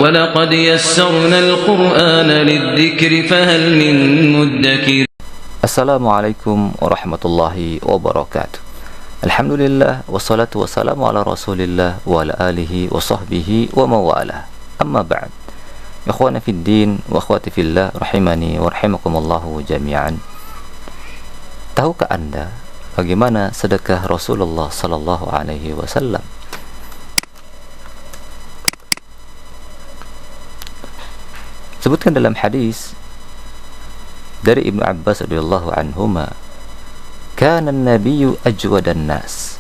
ولقد يسرنا القرآن للذكر فهل من مدكر. Assalamualaikum warahmatullahi wabarakatuh. Alhamdulillah wassalatu wassalamu ala Rasulillah wa ala alihi wa sahbihi wa mawalah. Amma ba'd. Ikhwana fid din wa akhwati fillah rahimani wa rahimakumullahu jami'an. Tahukah Anda bagaimana sedekah Rasulullah sallallahu alaihi wasallam? Sebutkan dalam hadis dari Ibnu Abbas radhiyallahu anhuma, kana an-nabiyyu ajwadan nas.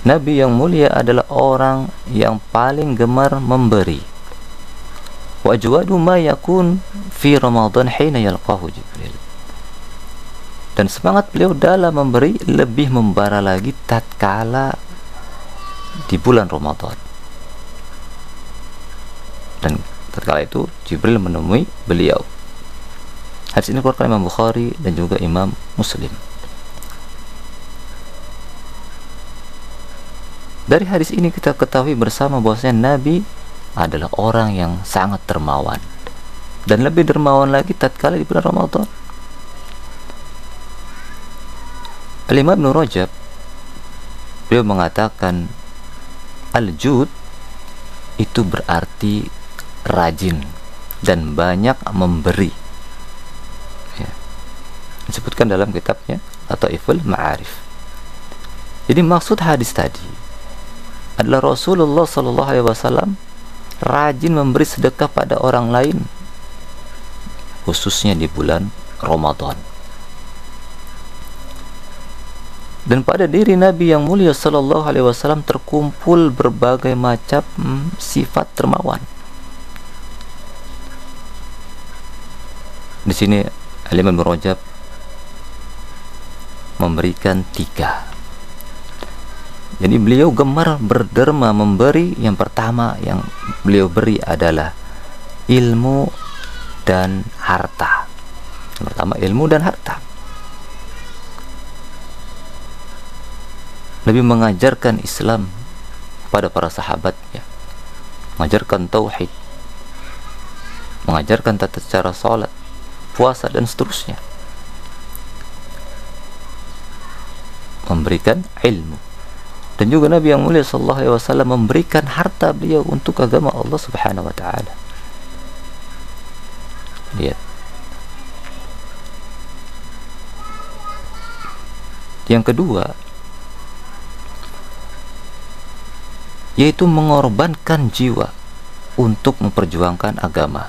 Nabi yang mulia adalah orang yang paling gemar memberi. Wa ajwadu ma yakun fi Ramadan hina yalqahu Jibril. Dan semangat beliau dalam memberi lebih membara lagi tatkala di bulan Ramadan. Dan tatkala itu Jibril menemui beliau. Hadis ini dikeluarkan Imam Bukhari dan juga Imam Muslim. Dari hadis ini kita ketahui bersama bahwasanya Nabi adalah orang yang sangat dermawan, dan lebih dermawan lagi tatkala di bulan Ramadan. Al-Imam Ibnu Rajab beliau mengatakan al-jud itu berarti rajin dan banyak memberi. Disebutkan dalam kitabnya Lataiful Ma'arif. Jadi maksud hadis tadi adalah Rasulullah sallallahu alaihi wasallam rajin memberi sedekah pada orang lain, khususnya di bulan Ramadan. Dan pada diri Nabi yang mulia sallallahu alaihi wasallam terkumpul berbagai macam sifat dermawan. Di sini Al-Imam Ibnu Rajab memberikan 3. Jadi beliau gemar berderma memberi. Yang pertama yang beliau beri adalah ilmu dan harta. Yang pertama ilmu dan harta. Nabi mengajarkan Islam pada para sahabatnya, mengajarkan tauhid, mengajarkan tata cara salat, puasa dan seterusnya, memberikan ilmu. Dan juga Nabi yang mulia sallallahu alaihi wasallam memberikan harta beliau untuk agama Allah Subhanahu wa taala. Lihat. Yang kedua yaitu mengorbankan jiwa untuk memperjuangkan agama.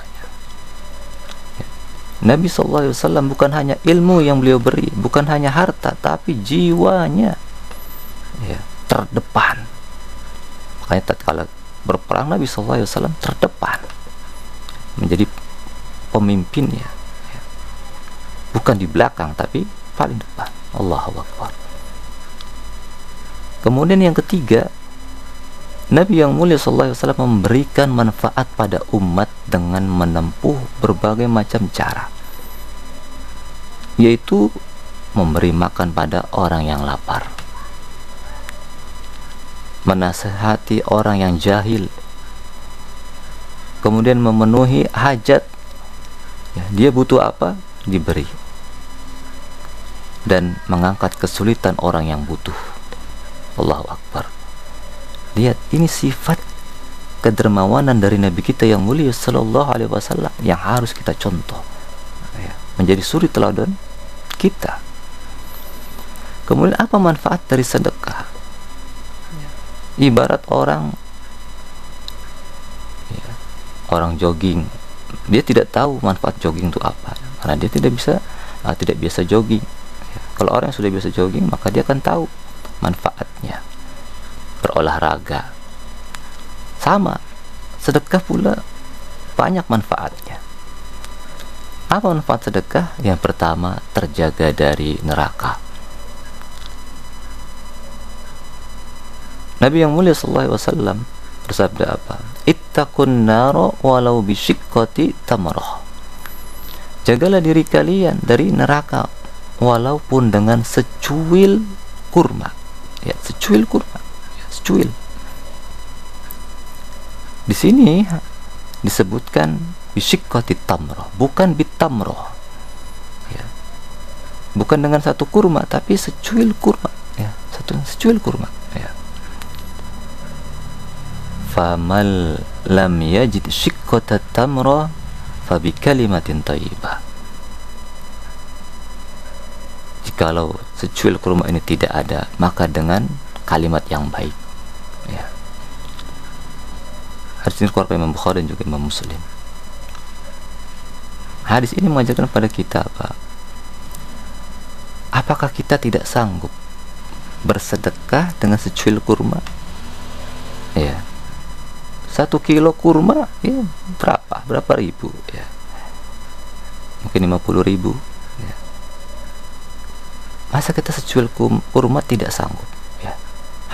Nabi SAW bukan hanya ilmu yang beliau beri, bukan hanya harta, tapi jiwanya terdepan. Makanya tatkala berperang Nabi SAW terdepan, menjadi pemimpinnya, bukan di belakang tapi paling depan. Allahu Akbar. Kemudian yang ketiga, Nabi yang mulia sallallahu alaihi wasallam memberikan manfaat pada umat dengan menempuh berbagai macam cara, yaitu memberi makan pada orang yang lapar, menasihati orang yang jahil, kemudian memenuhi hajat. Dia butuh apa, diberi, dan mengangkat kesulitan orang yang butuh. Allahu Akbar. Lihat, ini sifat kedermawanan dari Nabi kita yang mulia sallallahu alaihi wasallam yang harus kita contoh, menjadi suri teladan kita. Kemudian apa manfaat dari sedekah? Ibarat orang jogging, dia tidak tahu manfaat jogging itu apa, karena dia tidak biasa jogging. Kalau orang yang sudah biasa jogging, maka dia akan tahu manfaatnya berolahraga. Sama, sedekah pula banyak manfaatnya. Apa manfaat sedekah? Yang pertama, terjaga dari neraka. Nabi yang mulia sallallahu alaihi wasallam bersabda apa? Ittaqun nara walau bisyiqqati tamrah. Jagalah diri kalian dari neraka walaupun dengan secuil kurma. Secuil kurma. Secuil. Di sini disebutkan bisyiqqati tamrah, bukan bitamrah, ya. Bukan dengan satu kurma, tapi secuil kurma, ya, secuil kurma, ya. Famal lam yajid syiqqata tamrah fabi kalimatin thayyibah. Jikalau secuil kurma ini tidak ada, maka dengan kalimat yang baik, ya. Hadis ini dikeluarkan Imam Bukhari dan juga Imam Muslim. Hadis ini mengajarkan pada kita apa? Apakah kita tidak sanggup bersedekah dengan secuil kurma? Ya, 1 kilo kurma, ya, berapa ribu, ya, mungkin 50.000, ya. Masa kita secuil kurma tidak sanggup, ya.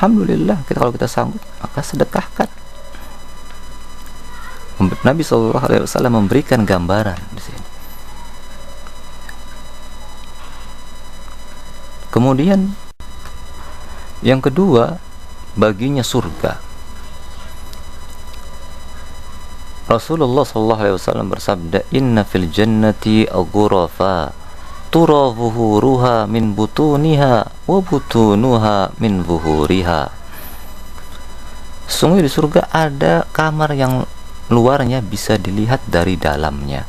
Alhamdulillah, kalau kita sanggup, maka sedekahkan. Nabi SAW memberikan gambaran di sini. Kemudian yang kedua, baginya surga. Rasulullah SAW bersabda, "Inna fil jannati ghurafa tura zuhuruha min butuniha wa butunuha min zuhuriha." Sungguh di surga ada kamar yang luarnya bisa dilihat dari dalamnya,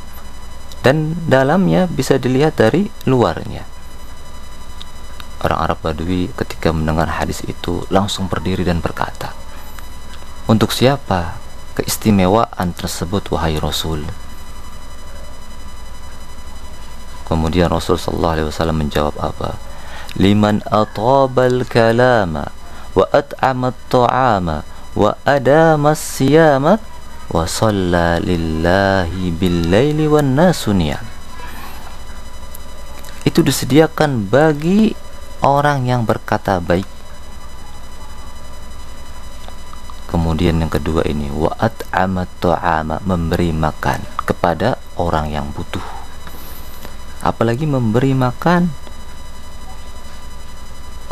dan dalamnya bisa dilihat dari luarnya. Orang Arab Badui ketika mendengar hadis itu langsung berdiri dan berkata, "Untuk siapa keistimewaan tersebut, wahai Rasul?" Kemudian Rasul SAW menjawab apa? "Liman atabal kalama wa at'amat ta'ama wa adamas siyama wa shalla lillahi bil-laili wan nasu niyam." Itu disediakan bagi orang yang berkata baik. Kemudian yang kedua ini, wa at'amat ta'ama, memberi makan kepada orang yang butuh. Apalagi memberi makan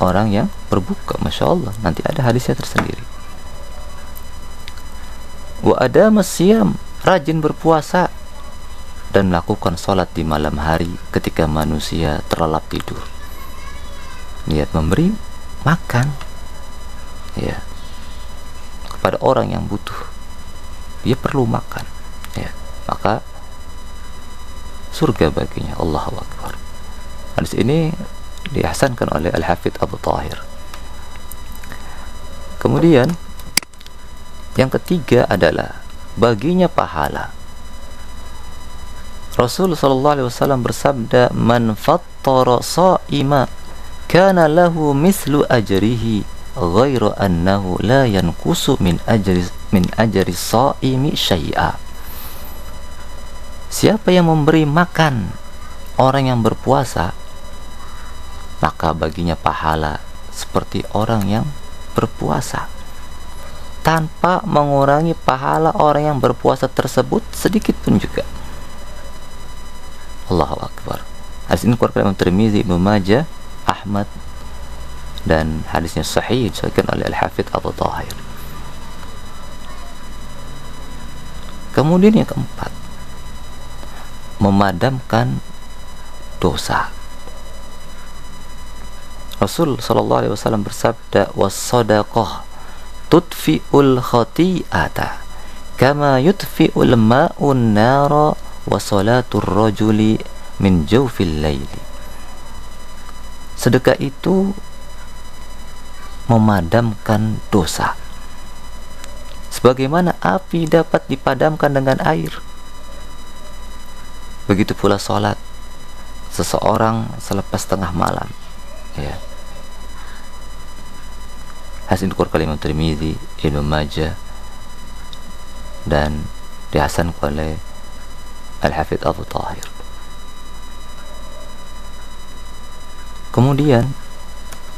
orang yang berbuka, Masya Allah, nanti ada hadisnya tersendiri. Wa adamas siyam, rajin berpuasa dan melakukan sholat di malam hari ketika manusia terlelap tidur. Lihat, memberi makan, ya, kepada orang yang butuh, dia perlu makan, ya, maka surga baginya. Allahu Akbar. Hadis ini dihasankan oleh Al-Hafidh Abu Tahir. Kemudian yang ketiga adalah baginya pahala. Rasul SAW bersabda, "Man fattara sha'ima kana lahu mislu ajrihi ghairu annahu la yanqusu min ajri sha'imi syai'a." Siapa yang memberi makan orang yang berpuasa, maka baginya pahala seperti orang yang berpuasa, tanpa mengurangi pahala orang yang berpuasa tersebut sedikit pun juga. Allahu Akbar. Hadis ini dikeluarkan Imam Tirmizi, Ibnu Majah, Ahmad, dan hadisnya sahih disahihkan oleh Al-Hafidh Abu Tahir. Kemudian yang keempat, memadamkan dosa. Rasul SAW bersabda, "Was-shadaqah tudfi'ul khati'ata kama yudfi'ul ma'un nara wa salatur rajuli min jawfil laili." Sedekah itu memadamkan dosa, sebagaimana api dapat dipadamkan dengan air. Begitu pula sholat seseorang selepas tengah malam, ya. Hasil dikeluarkan Imam Tirmizi, Ibnu Majah, dan dihasankan oleh Al-Hafidh Abu Tahir. Kemudian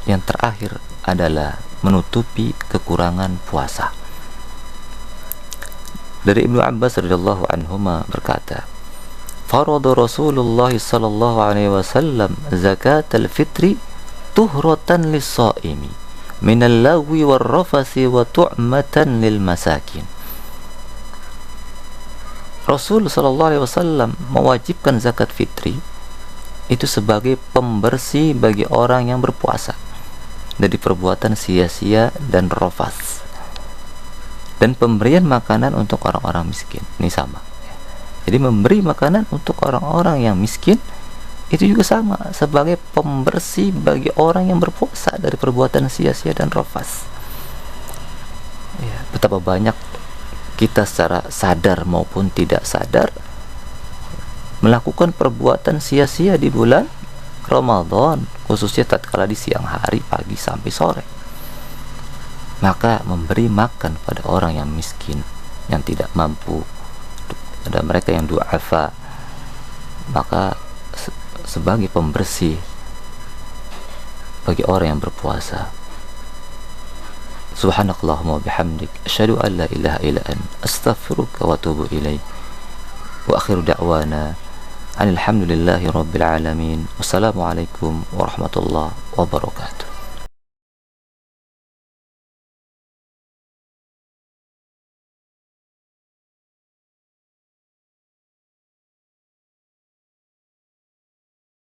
yang terakhir adalah menutupi kekurangan puasa. Dari Ibnu Abbas radhiyallahu anhuma berkata, "Farada Rasulullah sallallahu alaihi wasallam zakat al-fitri tuhratan lis-shaimi minal lagwi war rafasi wa tu'matan lil masakin." Rasul sallallahu alaihi wasallam mewajibkan zakat fitri itu sebagai pembersih bagi orang yang berpuasa dari perbuatan sia-sia dan rafas. Dan pemberian makanan untuk orang-orang miskin ini sama. Jadi memberi makanan untuk orang-orang yang miskin itu juga sama sebagai pembersih bagi orang yang berpuasa dari perbuatan sia-sia dan rafas. Ya, betapa banyak kita secara sadar maupun tidak sadar melakukan perbuatan sia-sia di bulan Ramadan, khususnya tatkala di siang hari, pagi sampai sore. Maka memberi makan pada orang yang miskin, yang tidak mampu, pada mereka yang du'afa, maka sebagai pembersih bagi orang yang berpuasa. Subhanakallahumma bihamdik, asyhadu an la ilaha illa anta, astaghfiruka wa atubu ilaik. Wa akhiru da'wana alhamdulillahi rabbil alamin. Wassalamualaikum warahmatullahi wabarakatuh.